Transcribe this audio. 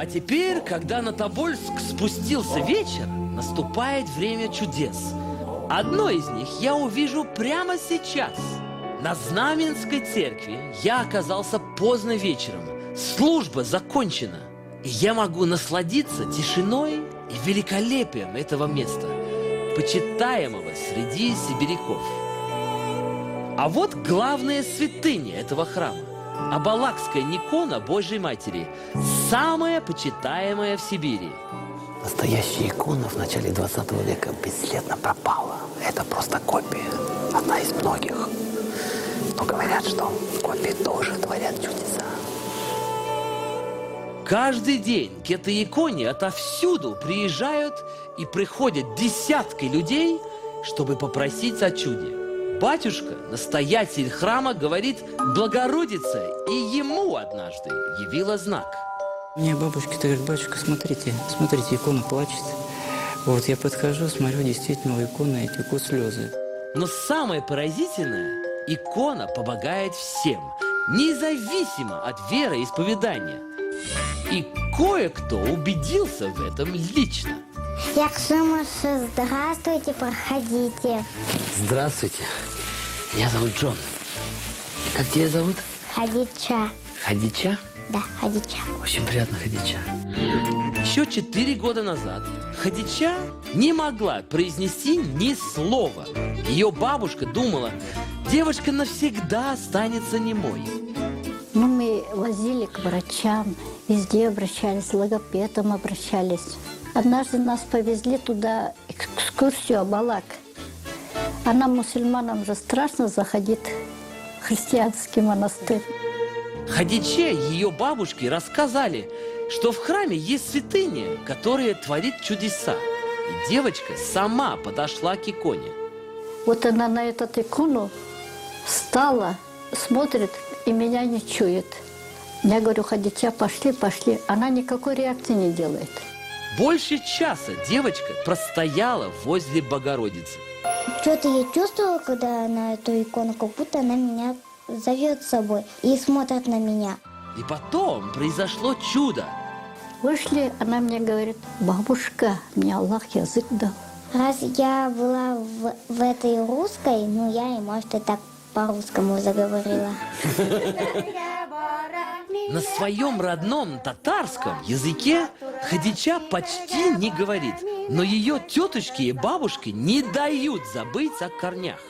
А теперь, когда на Тобольск спустился вечер, наступает время чудес. Одно из них я увижу прямо сейчас. На Знаменской церкви я оказался поздно вечером. Служба закончена. И я могу насладиться тишиной и великолепием этого места, почитаемого среди сибиряков. А вот главная святыня этого храма – Абалакская икона Божьей Матери, самая почитаемая в Сибири. Настоящая икона в начале 20 века бесследно пропала. Это просто копия, одна из многих. Но говорят, что копии тоже творят чудеса. Каждый день к этой иконе отовсюду приезжают и приходят десятки людей, чтобы попросить о чуде. Батюшка, настоятель храма, говорит, Богородица и ему однажды явила знак. Мне бабушка говорит: батюшка, смотрите, икона плачет. Вот я подхожу, смотрю, действительно у иконы текут слезы. Но самое поразительное, икона помогает всем, независимо от вероисповедания. И кое-кто убедился в этом лично. Я Ксюша, здравствуйте, проходите. Здравствуйте. Меня зовут Джон. Как тебя зовут? Хадича. Хадича? Да, Хадича. Очень приятно, Хадича. Еще 4 года назад Хадича не могла произнести ни слова. Ее бабушка думала, девочка навсегда останется немой. Ну, мы возили к врачам, везде обращались, к логопедам обращались. Однажды нас повезли туда экскурсию Абалак. А нам, мусульманам, же страшно заходить в христианский монастырь. Хадиче ее бабушки рассказали, что в храме есть святыня, которая творит чудеса. И девочка сама подошла к иконе. Вот она на эту икону встала, смотрит и меня не чует. Я говорю: Хадича, пошли, пошли. Она никакой реакции не делает. Больше часа девочка простояла возле Богородицы. Что-то я чувствовала, когда на эту икону, как будто она меня зовет с собой и смотрит на меня. И потом произошло чудо. Вышли, она мне говорит: бабушка, мне Аллах язык дал. Раз я была в этой русской, ну я и, может, и так по-русскому заговорила. На своем родном татарском языке Хадича почти не говорит, но ее тетушки и бабушки не дают забыть о корнях.